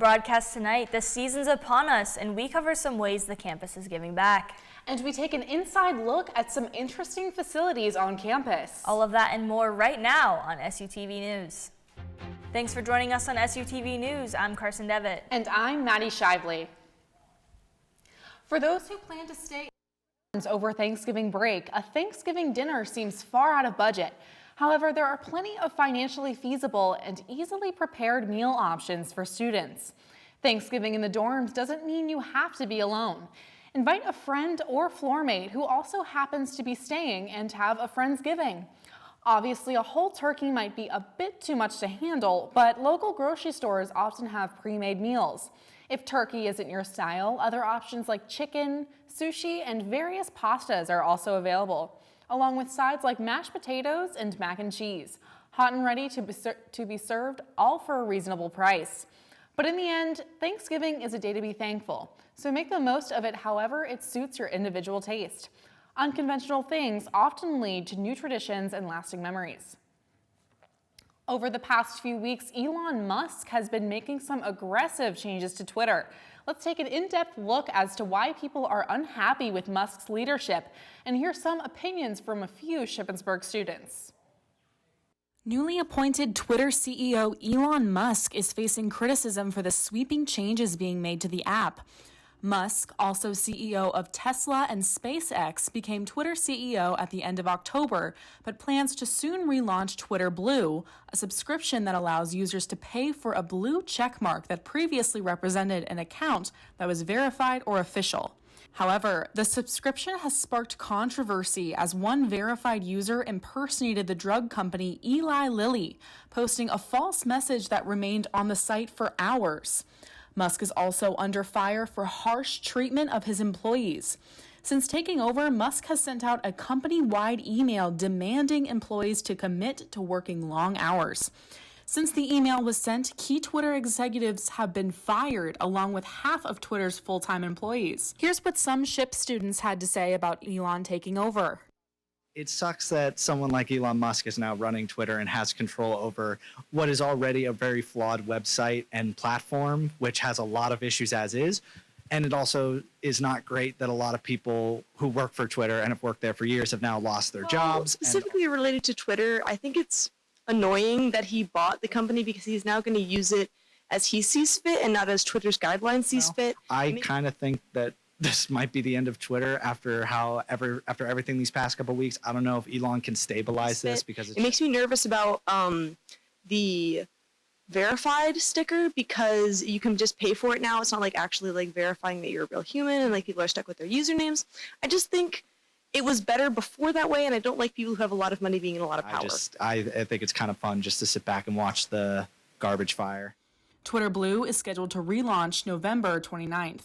Broadcast tonight, the season's upon us, and we cover some ways the campus is giving back. And we take an inside look at some interesting facilities on campus. All of that and more right now on SUTV News. Thanks for joining us on SUTV News. I'm Carson Devitt. And I'm Maddie Shively. For those who plan to stay over Thanksgiving break, a Thanksgiving dinner seems far out of budget. However, there are plenty of financially feasible and easily prepared meal options for students. Thanksgiving in the dorms doesn't mean you have to be alone. Invite a friend or floor mate who also happens to be staying and have a Friendsgiving. Obviously, a whole turkey might be a bit too much to handle, but local grocery stores often have pre-made meals. If turkey isn't your style, other options like chicken, sushi, and various pastas are also available, along with sides like mashed potatoes and mac and cheese, hot and ready to be served, all for a reasonable price. But in the end, Thanksgiving is a day to be thankful, so make the most of it however it suits your individual taste. Unconventional things often lead to new traditions and lasting memories. Over the past few weeks, Elon Musk has been making some aggressive changes to Twitter. Let's take an in-depth look as to why people are unhappy with Musk's leadership and hear some opinions from a few Shippensburg students. Newly appointed Twitter CEO Elon Musk is facing criticism for the sweeping changes being made to the app. Musk, also CEO of Tesla and SpaceX, became Twitter CEO at the end of October, but plans to soon relaunch Twitter Blue, a subscription that allows users to pay for a blue checkmark that previously represented an account that was verified or official. However, the subscription has sparked controversy as one verified user impersonated the drug company Eli Lilly, posting a false message that remained on the site for hours. Musk is also under fire for harsh treatment of his employees. Since taking over, Musk has sent out a company-wide email demanding employees to commit to working long hours. Since the email was sent, key Twitter executives have been fired, along with half of Twitter's full-time employees. Here's what some SHIP students had to say about Elon taking over. It sucks that someone like Elon Musk is now running Twitter and has control over what is already a very flawed website and platform, which has a lot of issues as is. And it also is not great that a lot of people who work for Twitter and have worked there for years have now lost their jobs. Specifically related to Twitter, I think it's annoying that he bought the company because he's now going to use it as he sees fit and not as Twitter's guidelines sees fit. I kind of think that this might be the end of Twitter after everything these past couple of weeks. I don't know if Elon can stabilize this because it makes me nervous about the verified sticker because you can just pay for it now. It's not like actually like verifying that you're a real human and like people are stuck with their usernames. I just think it was better before that way, and I don't like people who have a lot of money being in a lot of power. I think it's kind of fun just to sit back and watch the garbage fire. Twitter Blue is scheduled to relaunch November 29th.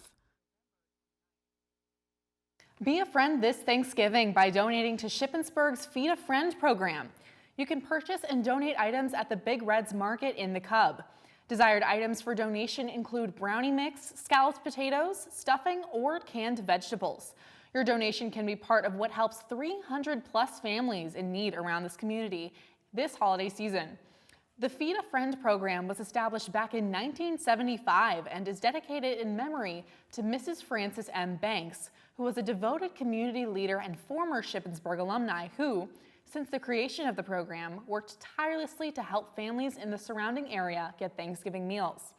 Be a friend this Thanksgiving by donating to Shippensburg's Feed a Friend program. You can purchase and donate items at the Big Reds Market in the Cub. Desired items for donation include brownie mix, scalloped potatoes, stuffing, or canned vegetables. Your donation can be part of what helps 300+ families in need around this community this holiday season. The Feed a Friend program was established back in 1975 and is dedicated in memory to Mrs. Frances M. Banks, who was a devoted community leader and former Shippensburg alumni who, since the creation of the program, worked tirelessly to help families in the surrounding area get Thanksgiving meals.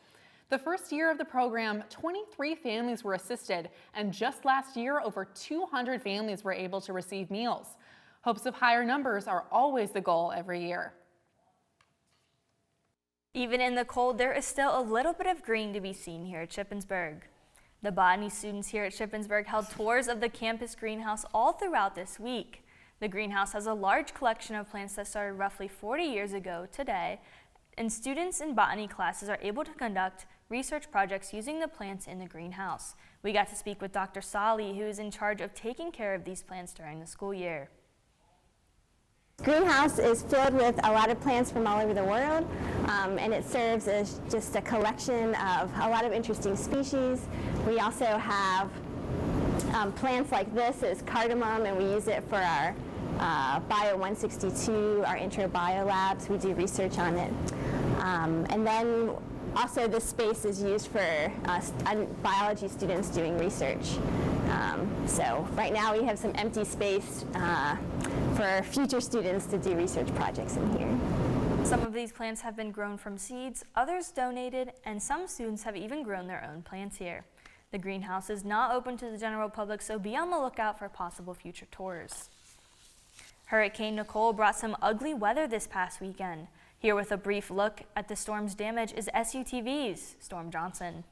The first year of the program, 23 families were assisted, and just last year, over 200 families were able to receive meals. Hopes of higher numbers are always the goal every year. Even in the cold, there is still a little bit of green to be seen here at Shippensburg. The botany students here at Shippensburg held tours of the campus greenhouse all throughout this week. The greenhouse has a large collection of plants that started roughly 40 years ago today, and students in botany classes are able to conduct research projects using the plants in the greenhouse. We got to speak with Dr. Sali, who is in charge of taking care of these plants during the school year. Greenhouse is filled with a lot of plants from all over the world, and it serves as just a collection of a lot of interesting species. We also have plants like this is cardamom, and we use it for our Bio 162, our intro bio labs. We do research on it. And then Also, this space is used for biology students doing research. So right now we have some empty space for future students to do research projects in here. Some of these plants have been grown from seeds, others donated, and some students have even grown their own plants here. The greenhouse is not open to the general public, so be on the lookout for possible future tours. Hurricane Nicole brought some ugly weather this past weekend. Here with a brief look at the storm's damage is SUTV's Storm Johnson.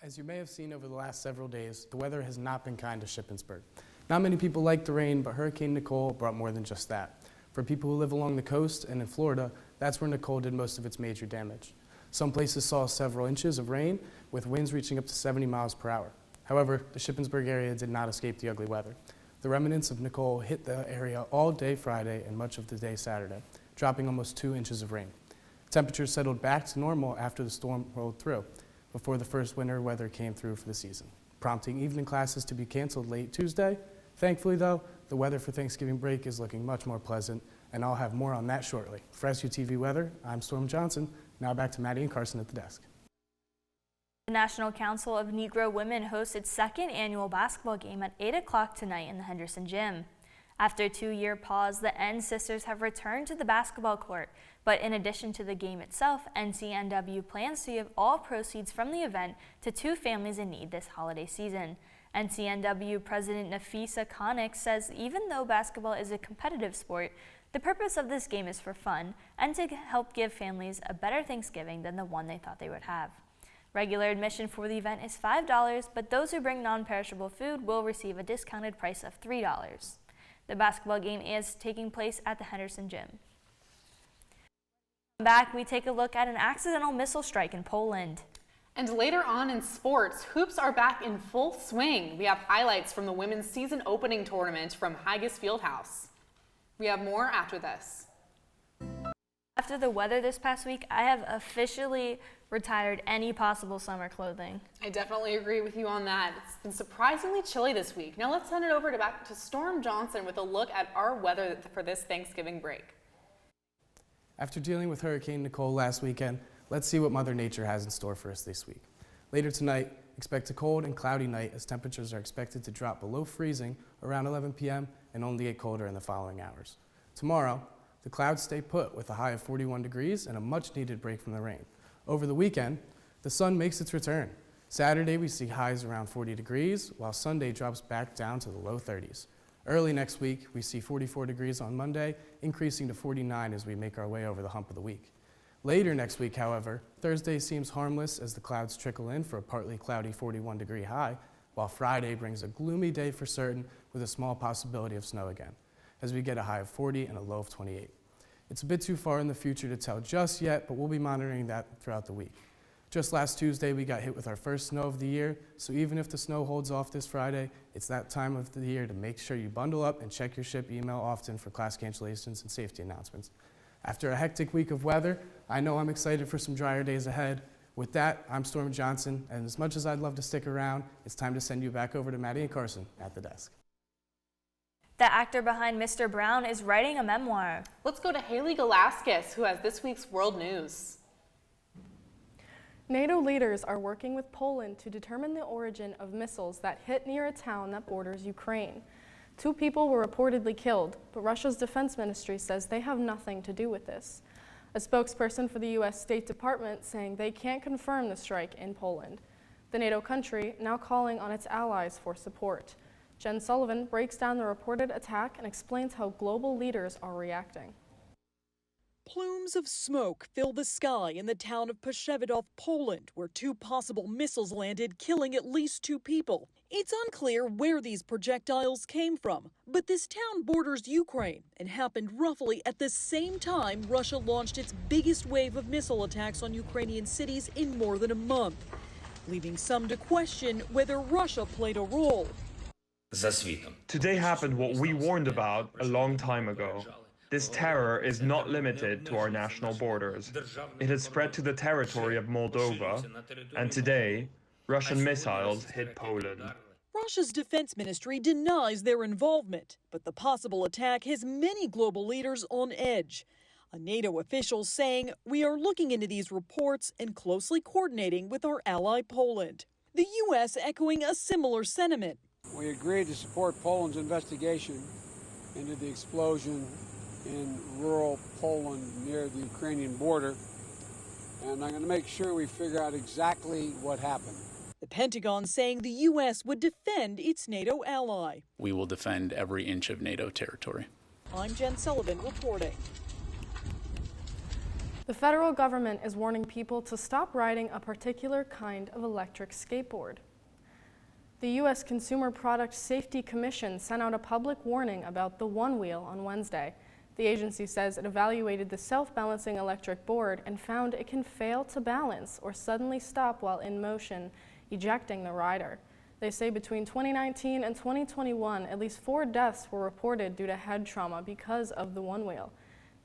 As you may have seen over the last several days, the weather has not been kind to Shippensburg. Not many people like the rain, but Hurricane Nicole brought more than just that. For people who live along the coast and in Florida, that's where Nicole did most of its major damage. Some places saw several inches of rain, with winds reaching up to 70 miles per hour. However, the Shippensburg area did not escape the ugly weather. The remnants of Nicole hit the area all day Friday and much of the day Saturday, dropping almost 2 inches of rain. Temperatures settled back to normal after the storm rolled through, before the first winter weather came through for the season, prompting evening classes to be canceled late Tuesday. Thankfully, though, the weather for Thanksgiving break is looking much more pleasant, and I'll have more on that shortly. For SUTV Weather, I'm Storm Johnson. Now back to Maddie and Carson at the desk. The National Council of Negro Women hosts its second annual basketball game at 8 o'clock tonight in the Henderson Gym. After a 2-year pause, the N Sisters have returned to the basketball court, but in addition to the game itself, NCNW plans to give all proceeds from the event to 2 families in need this holiday season. NCNW President Nafisa Connick says even though basketball is a competitive sport, the purpose of this game is for fun and to help give families a better Thanksgiving than the one they thought they would have. Regular admission for the event is $5, but those who bring non-perishable food will receive a discounted price of $3. The basketball game is taking place at the Henderson Gym. Back, we take a look at an accidental missile strike in Poland. And later on in sports, hoops are back in full swing. We have highlights from the women's season opening tournament from Higas Fieldhouse. We have more after this. After the weather this past week, I have officially retired any possible summer clothing. I definitely agree with you on that. It's been surprisingly chilly this week. Now let's send it over back to Storm Johnson with a look at our weather for this Thanksgiving break. After dealing with Hurricane Nicole last weekend, let's see what Mother Nature has in store for us this week. Later tonight, expect a cold and cloudy night as temperatures are expected to drop below freezing around 11 p.m. and only get colder in the following hours. Tomorrow, the clouds stay put with a high of 41 degrees and a much-needed break from the rain. Over the weekend, the sun makes its return. Saturday, we see highs around 40 degrees, while Sunday drops back down to the low 30s. Early next week, we see 44 degrees on Monday, increasing to 49 as we make our way over the hump of the week. Later next week, however, Thursday seems harmless as the clouds trickle in for a partly cloudy 41-degree high, while Friday brings a gloomy day for certain with a small possibility of snow again, as we get a high of 40 and a low of 28. It's a bit too far in the future to tell just yet, but we'll be monitoring that throughout the week. Just last Tuesday, we got hit with our first snow of the year, so even if the snow holds off this Friday, it's that time of the year to make sure you bundle up and check your ship email often for class cancellations and safety announcements. After a hectic week of weather, I know I'm excited for some drier days ahead. With that, I'm Storm Johnson, and as much as I'd love to stick around, it's time to send you back over to Maddie and Carson at the desk. The actor behind Mr. Brown is writing a memoir. Let's go to Haley Galaskis, who has this week's world news. NATO leaders are working with Poland to determine the origin of missiles that hit near a town that borders Ukraine. 2 people were reportedly killed, but Russia's defense ministry says they have nothing to do with this. A spokesperson for the U.S. State Department saying they can't confirm the strike in Poland. The NATO country now calling on its allies for support. Jen Sullivan breaks down the reported attack and explains how global leaders are reacting. Plumes of smoke fill the sky in the town of Przewidów, Poland, where 2 possible missiles landed, killing at least 2 people. It's unclear where these projectiles came from, but this town borders Ukraine and happened roughly at the same time Russia launched its biggest wave of missile attacks on Ukrainian cities in more than a month, leaving some to question whether Russia played a role. Today happened what we warned about a long time ago. This terror is not limited to our national borders. It has spread to the territory of Moldova, and today, Russian missiles hit Poland. Russia's defense ministry denies their involvement, but the possible attack has many global leaders on edge. A NATO official saying, "We are looking into these reports and closely coordinating with our ally Poland." The U.S. echoing a similar sentiment. We agreed to support Poland's investigation into the explosion in rural Poland near the Ukrainian border, and I'm going to make sure we figure out exactly what happened. The Pentagon saying the U.S. would defend its NATO ally. We will defend every inch of NATO territory. I'm Jen Sullivan reporting. The federal government is warning people to stop riding a particular kind of electric skateboard. The U.S. Consumer Product Safety Commission sent out a public warning about the One Wheel on Wednesday. The agency says it evaluated the self-balancing electric board and found it can fail to balance or suddenly stop while in motion, ejecting the rider. They say between 2019 and 2021, at least 4 deaths were reported due to head trauma because of the One Wheel.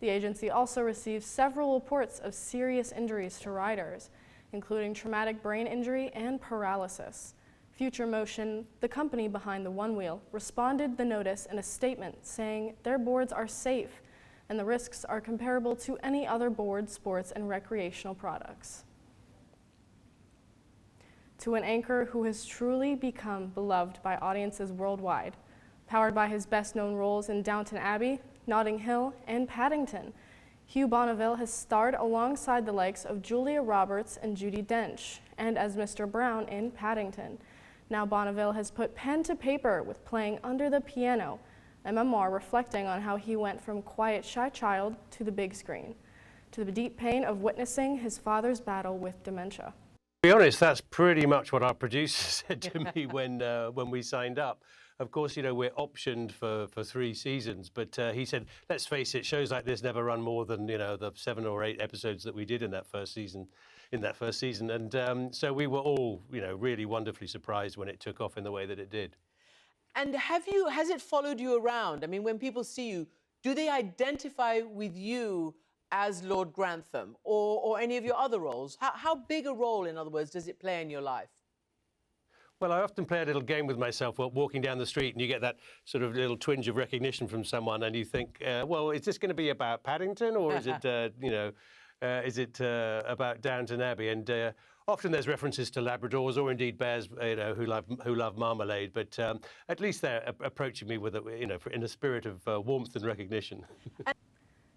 The agency also received several reports of serious injuries to riders, including traumatic brain injury and paralysis. Future Motion, the company behind the One Wheel, responded to the notice in a statement saying their boards are safe and the risks are comparable to any other board, sports, and recreational products. To an anchor who has truly become beloved by audiences worldwide, powered by his best-known roles in Downton Abbey, Notting Hill, and Paddington, Hugh Bonneville has starred alongside the likes of Julia Roberts and Judi Dench, and as Mr. Brown in Paddington. Now Bonneville has put pen to paper with playing Under the Piano, a memoir reflecting on how he went from quiet, shy child to the big screen, to the deep pain of witnessing his father's battle with dementia. To be honest, that's pretty much what our producer said to me when we signed up. Of course, you know, we're optioned for 3 seasons, but he said, let's face it, shows like this never run more than, you know, the 7 or 8 episodes that we did in that first season. And so we were all, you know, really wonderfully surprised when it took off in the way that it did. And has it followed you around? I mean, when people see you, do they identify with you as Lord Grantham or any of your other roles? How big a role, in other words, does it play in your life? Well, I often play a little game with myself while walking down the street, and you get that sort of little twinge of recognition from someone, and you think, well, is this going to be about Paddington, or is it, about Downton Abbey? And often there's references to Labradors or indeed bears, you know, who love marmalade. But at least they're approaching me with, in a spirit of warmth and recognition.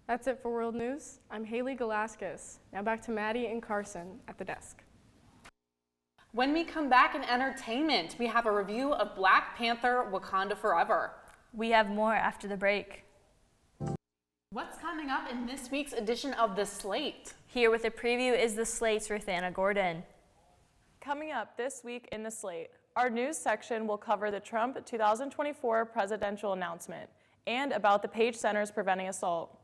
That's it for World News. I'm Haley Galaskis. Now back to Maddie and Carson at the desk. When we come back in entertainment, we have a review of Black Panther: Wakanda Forever. We have more after the break. What's coming up in this week's edition of The Slate? Here with a preview is The Slate's Ruthanna Gordon. Coming up this week in The Slate, our news section will cover the Trump 2024 presidential announcement and about the Page Center's Preventing Assault.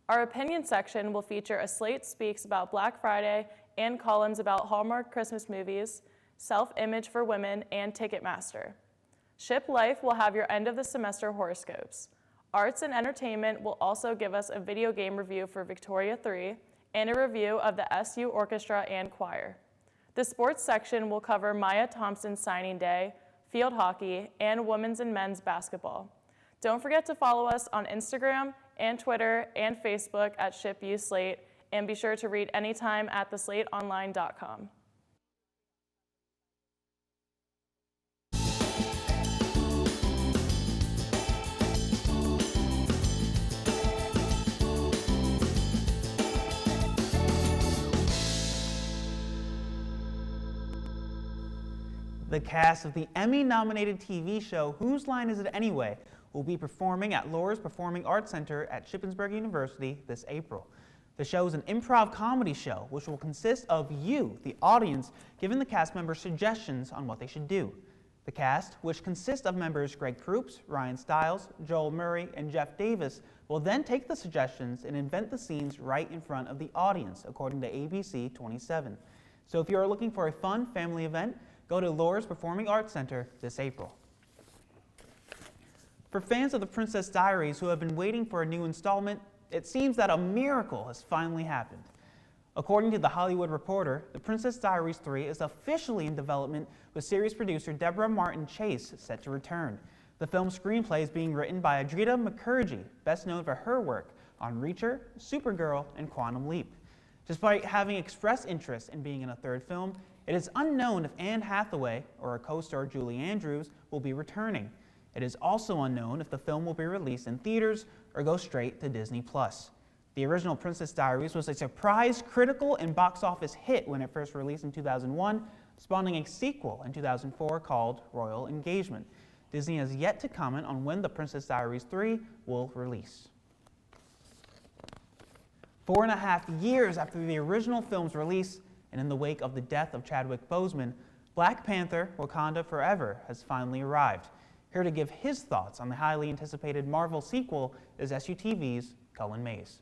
Our opinion section will feature a Slate Speaks about Black Friday and columns about Hallmark Christmas movies, Self-Image for Women, and Ticketmaster. Ship Life will have your end of the semester horoscopes. Arts and Entertainment will also give us a video game review for Victoria 3 and a review of the SU Orchestra and Choir. The sports section will cover Maya Thompson's signing day, field hockey, and women's and men's basketball. Don't forget to follow us on Instagram and Twitter and Facebook at ShipUSlate, and be sure to read anytime at theslateonline.com. The cast of the Emmy-nominated TV show Whose Line Is It Anyway will be performing at Loras Performing Arts Center at Shippensburg University this April. The show is an improv comedy show which will consist of you, the audience, giving the cast members suggestions on what they should do. The cast, which consists of members Greg Proops, Ryan Stiles, Joel Murray, and Jeff Davis, will then take the suggestions and invent the scenes right in front of the audience, according to ABC 27. So if you are looking for a fun family event, go to Loras Performing Arts Center this April. For fans of The Princess Diaries who have been waiting for a new installment, it seems that a miracle has finally happened. According to The Hollywood Reporter, The Princess Diaries 3 is officially in development, with series producer Deborah Martin Chase set to return. The film's screenplay is being written by Adrita Mukherjee, best known for her work on Reacher, Supergirl, and Quantum Leap. Despite having expressed interest in being in a third film, it is unknown if Anne Hathaway or her co-star Julie Andrews will be returning. It is also unknown if the film will be released in theaters or go straight to Disney+. The original Princess Diaries was a surprise critical and box office hit when it first released in 2001, spawning a sequel in 2004 called Royal Engagement. Disney has yet to comment on when The Princess Diaries 3 will release. 4.5 years after the original film's release, and in the wake of the death of Chadwick Boseman, Black Panther: Wakanda Forever has finally arrived. Here to give his thoughts on the highly anticipated Marvel sequel is SUTV's Cullen Mays.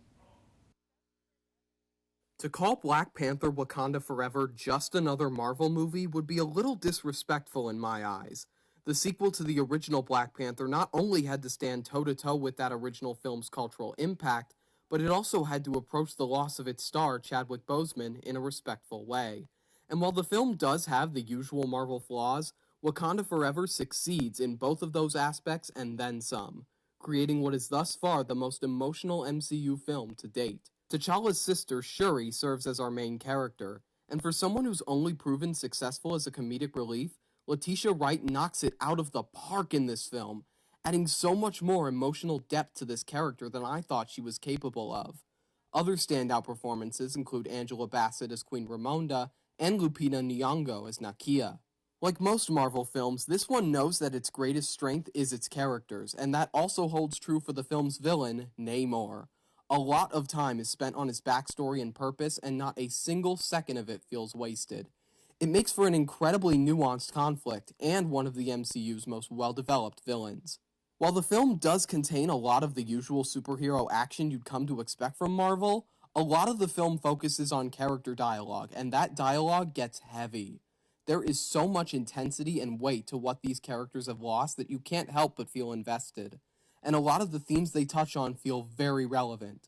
To call Black Panther: Wakanda Forever just another Marvel movie would be a little disrespectful in my eyes. The sequel to the original Black Panther not only had to stand toe-to-toe with that original film's cultural impact, but it also had to approach the loss of its star, Chadwick Boseman, in a respectful way. And while the film does have the usual Marvel flaws, Wakanda Forever succeeds in both of those aspects and then some, creating what is thus far the most emotional MCU film to date. T'Challa's sister, Shuri, serves as our main character, and for someone who's only proven successful as a comedic relief, Letitia Wright knocks it out of the park in this film, adding so much more emotional depth to this character than I thought she was capable of. Other standout performances include Angela Bassett as Queen Ramonda and Lupita Nyong'o as Nakia. Like most Marvel films, this one knows that its greatest strength is its characters, and that also holds true for the film's villain, Namor. A lot of time is spent on his backstory and purpose, and not a single second of it feels wasted. It makes for an incredibly nuanced conflict, and one of the MCU's most well-developed villains. While the film does contain a lot of the usual superhero action you'd come to expect from Marvel, a lot of the film focuses on character dialogue, and that dialogue gets heavy. There is so much intensity and weight to what these characters have lost that you can't help but feel invested, and a lot of the themes they touch on feel very relevant.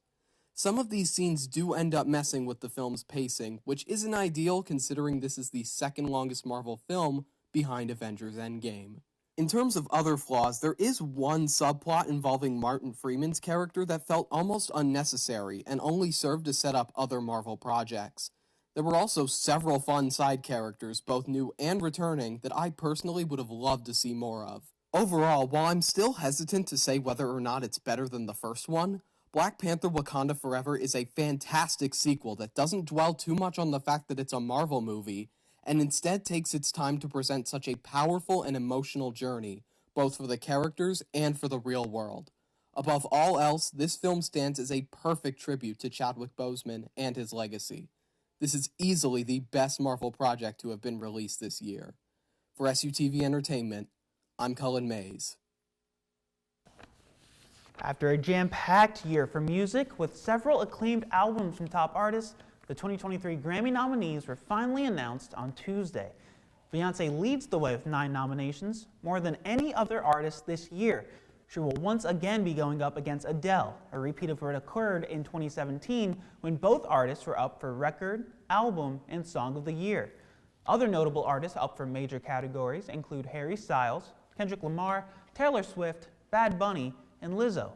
Some of these scenes do end up messing with the film's pacing, which isn't ideal considering this is the second longest Marvel film behind Avengers Endgame. In terms of other flaws, there is one subplot involving Martin Freeman's character that felt almost unnecessary and only served to set up other Marvel projects. There were also several fun side characters, both new and returning, that I personally would have loved to see more of. Overall, while I'm still hesitant to say whether or not it's better than the first one, Black Panther: Wakanda Forever is a fantastic sequel that doesn't dwell too much on the fact that it's a Marvel movie, and instead takes its time to present such a powerful and emotional journey, both for the characters and for the real world. Above all else, this film stands as a perfect tribute to Chadwick Boseman and his legacy. This is easily the best Marvel project to have been released this year. For SUTV Entertainment, I'm Cullen Mays. After a jam-packed year for music with several acclaimed albums from top artists, the 2023 Grammy nominees were finally announced on Tuesday. Beyoncé leads the way with 9 nominations, more than any other artist this year. She will once again be going up against Adele, a repeat of what occurred in 2017 when both artists were up for Record, Album, and Song of the Year. Other notable artists up for major categories include Harry Styles, Kendrick Lamar, Taylor Swift, Bad Bunny, and Lizzo.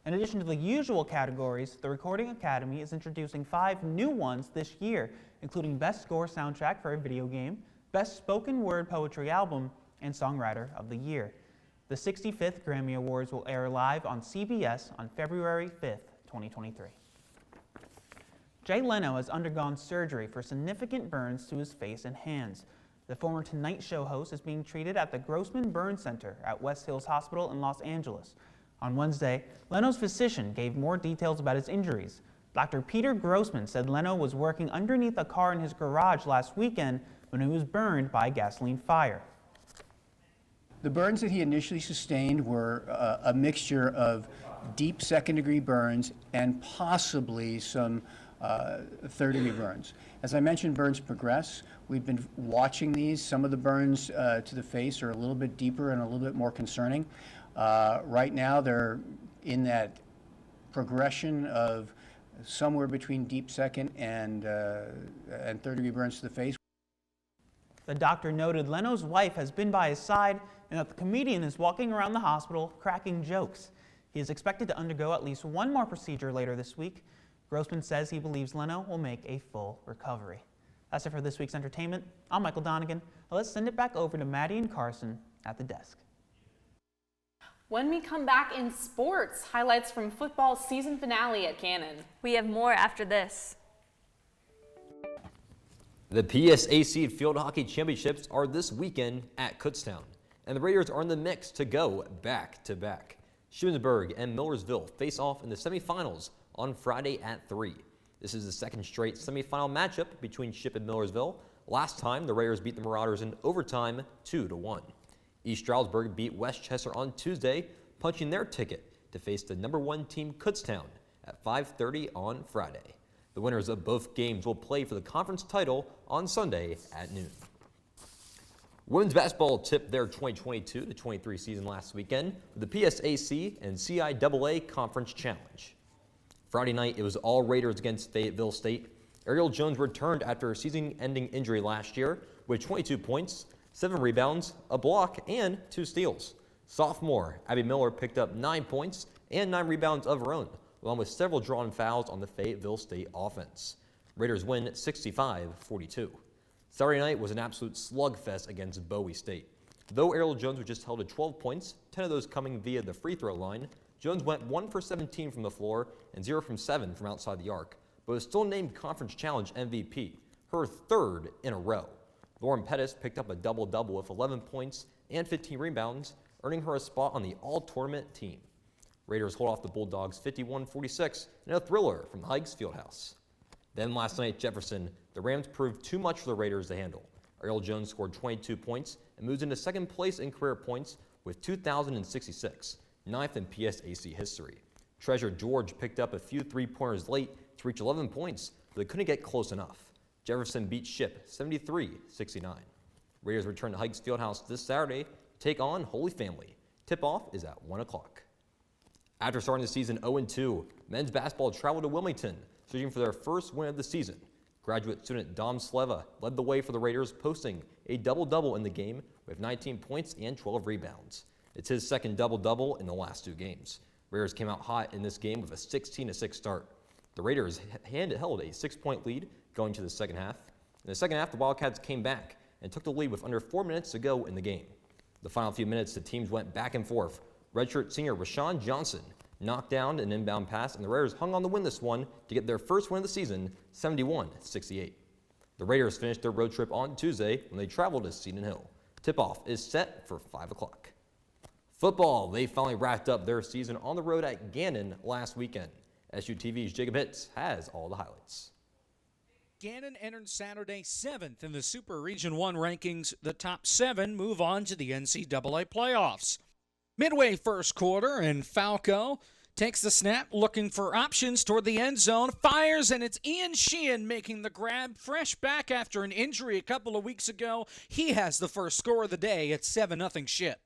In addition to the usual categories, the Recording Academy is introducing 5 new ones this year, including Best Score Soundtrack for a Video Game, Best Spoken Word Poetry Album, and Songwriter of the Year. The 65th Grammy Awards will air live on CBS on February 5th, 2023. Jay Leno has undergone surgery for significant burns to his face and hands. The former Tonight Show host is being treated at the Grossman Burn Center at West Hills Hospital in Los Angeles. On Wednesday, Leno's physician gave more details about his injuries. Dr. Peter Grossman said Leno was working underneath a car in his garage last weekend when he was burned by a gasoline fire. The burns that he initially sustained were a mixture of deep second-degree burns and possibly some third-degree burns. As I mentioned, burns progress. We've been watching these. Some of the burns to the face are a little bit deeper and a little bit more concerning. Right now, they're in that progression of somewhere between deep second and third-degree burns to the face. The doctor noted Leno's wife has been by his side and that the comedian is walking around the hospital cracking jokes. He is expected to undergo at least one more procedure later this week. Grossman says he believes Leno will make a full recovery. That's it for this week's entertainment. I'm Michael Donegan. Now let's send it back over to Maddie and Carson at the desk. When we come back in sports, highlights from football's season finale at Gannon. We have more after this. The PSAC Field Hockey Championships are this weekend at Kutztown, and the Raiders are in the mix to go back-to-back. Shippensburg and Millersville face off in the semifinals on Friday at 3. This is the second straight semifinal matchup between Ship and Millersville. Last time, the Raiders beat the Marauders in overtime 2-1. East Stroudsburg beat Westchester on Tuesday, punching their ticket to face the #1 team Kutztown at 5:30 on Friday. The winners of both games will play for the conference title on Sunday at noon. Women's basketball tipped their 2022-23 season last weekend with the PSAC and CIAA Conference Challenge. Friday night, it was all Raiders against Fayetteville State. Ariel Jones returned after a season-ending injury last year with 22 points, 7 rebounds, a block, and 2 steals. Sophomore Abby Miller picked up 9 points and 9 rebounds of her own, along with several drawn fouls on the Fayetteville State offense. Raiders win 65-42. Saturday night was an absolute slugfest against Bowie State. Though Ariel Jones was just held to 12 points, 10 of those coming via the free throw line, Jones went 1 for 17 from the floor and 0 from 7 from outside the arc, but was still named Conference Challenge MVP, her 3rd in a row. Lauren Pettis picked up a double-double with 11 points and 15 rebounds, earning her a spot on the all-tournament team. Raiders hold off the Bulldogs 51-46 in a thriller from the Hikes Fieldhouse. Then last night at Jefferson, the Rams proved too much for the Raiders to handle. Ariel Jones scored 22 points and moves into second place in career points with 2,066, 9th in PSAC history. Treasure George picked up a few three-pointers late to reach 11 points, but they couldn't get close enough. Jefferson beat Ship 73-69. Raiders return to Hikes Fieldhouse this Saturday to take on Holy Family. Tip-off is at 1 o'clock. After starting the season 0-2, men's basketball traveled to Wilmington, searching for their first win of the season. Graduate student Dom Sleva led the way for the Raiders, posting a double-double in the game with 19 points and 12 rebounds. It's his second double-double in the last 2 games. Raiders came out hot in this game with a 16-6 start. The Raiders held a 6-point lead going to the second half. In the second half, the Wildcats came back and took the lead with under 4 minutes to go in the game. The final few minutes, the teams went back and forth. Redshirt senior Rashawn Johnson knocked down an inbound pass, and the Raiders hung on to win this one to get their first win of the season, 71-68. The Raiders finished their road trip on Tuesday when they traveled to Seton Hill. Tip-off is set for 5 o'clock. Football, they finally wrapped up their season on the road at Gannon last weekend. SUTV's Jacob Hitz has all the highlights. Gannon entered Saturday 7th in the Super Region 1 rankings. The top 7 move on to the NCAA playoffs. Midway first quarter, and Falco takes the snap, looking for options toward the end zone, fires, and it's Ian Sheehan making the grab. Fresh back after an injury a couple of weeks ago, he has the first score of the day at 7-0 Ship.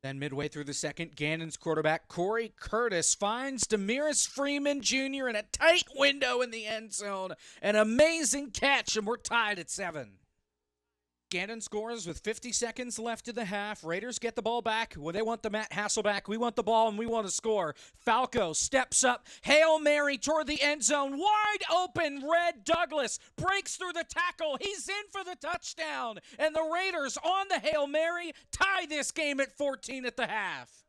Then midway through the second, Gannon's quarterback Corey Curtis finds Demiris Freeman Jr. in a tight window in the end zone. An amazing catch, and we're tied at 7. Gannon scores with 50 seconds left in the half. Raiders get the ball back. Well, they want the Matt Hassel back. We want the ball, and we want to score. Falco steps up. Hail Mary toward the end zone. Wide open. Red Douglas breaks through the tackle. He's in for the touchdown. And the Raiders on the Hail Mary tie this game at 14 at the half.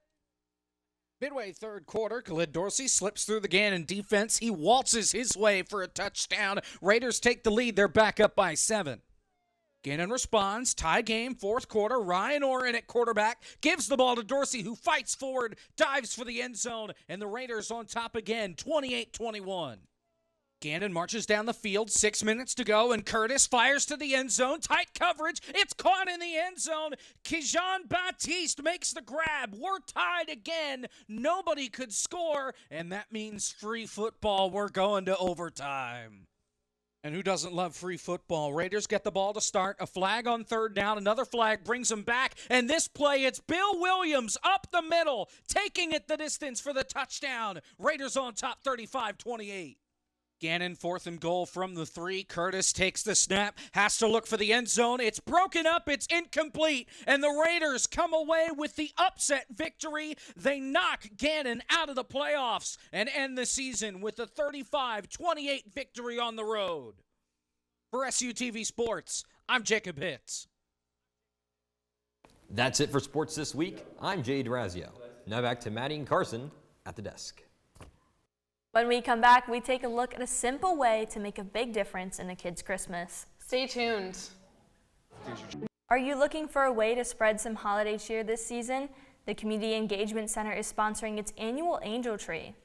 Midway third quarter, Khalid Dorsey slips through the Gannon defense. He waltzes his way for a touchdown. Raiders take the lead. They're back up by 7. Gannon responds, tie game, fourth quarter. Ryan Oren at quarterback gives the ball to Dorsey, who fights forward, dives for the end zone, and the Raiders on top again, 28-21. Gannon marches down the field, 6 minutes to go, and Curtis fires to the end zone. Tight coverage, it's caught in the end zone. Kijan Baptiste makes the grab. We're tied again. Nobody could score, and that means free football. We're going to overtime. And who doesn't love free football? Raiders get the ball to start. A flag on third down. Another flag brings them back. And this play, it's Bill Williams up the middle, taking it the distance for the touchdown. Raiders on top 35-28. Gannon 4th and goal from the 3. Curtis takes the snap, has to look for the end zone. It's broken up, it's incomplete, and the Raiders come away with the upset victory. They knock Gannon out of the playoffs and end the season with a 35-28 victory on the road. For SUTV Sports, I'm Jacob Hitz. That's it for sports this week. I'm Jay D'Razio. Now back to Maddie and Carson at the desk. When we come back, we take a look at a simple way to make a big difference in a kid's Christmas. Stay tuned. Are you looking for a way to spread some holiday cheer this season? The Community Engagement Center is sponsoring its annual Angel Tree.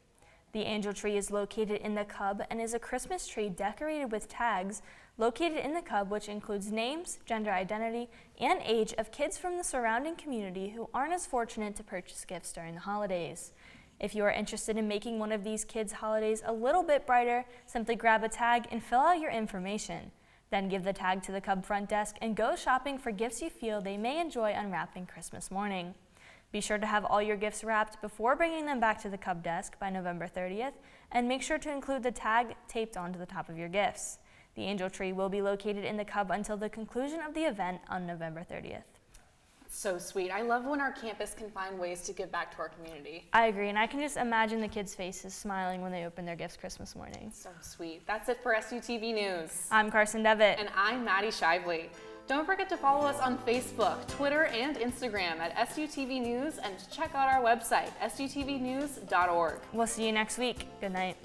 The Angel Tree is located in the Cub and is a Christmas tree decorated with tags located in the Cub, which includes names, gender identity, and age of kids from the surrounding community who aren't as fortunate to purchase gifts during the holidays. If you are interested in making one of these kids' holidays a little bit brighter, simply grab a tag and fill out your information. Then give the tag to the Cub front desk and go shopping for gifts you feel they may enjoy unwrapping Christmas morning. Be sure to have all your gifts wrapped before bringing them back to the Cub desk by November 30th, and make sure to include the tag taped onto the top of your gifts. The Angel Tree will be located in the Cub until the conclusion of the event on November 30th. So sweet. I love when our campus can find ways to give back to our community. I agree, and I can just imagine the kids' faces smiling when they open their gifts Christmas morning. So sweet. That's it for SUTV News. I'm Carson Devitt. And I'm Maddie Shively. Don't forget to follow us on Facebook, Twitter, and Instagram at SUTV News, and check out our website, sutvnews.org. We'll see you next week. Good night.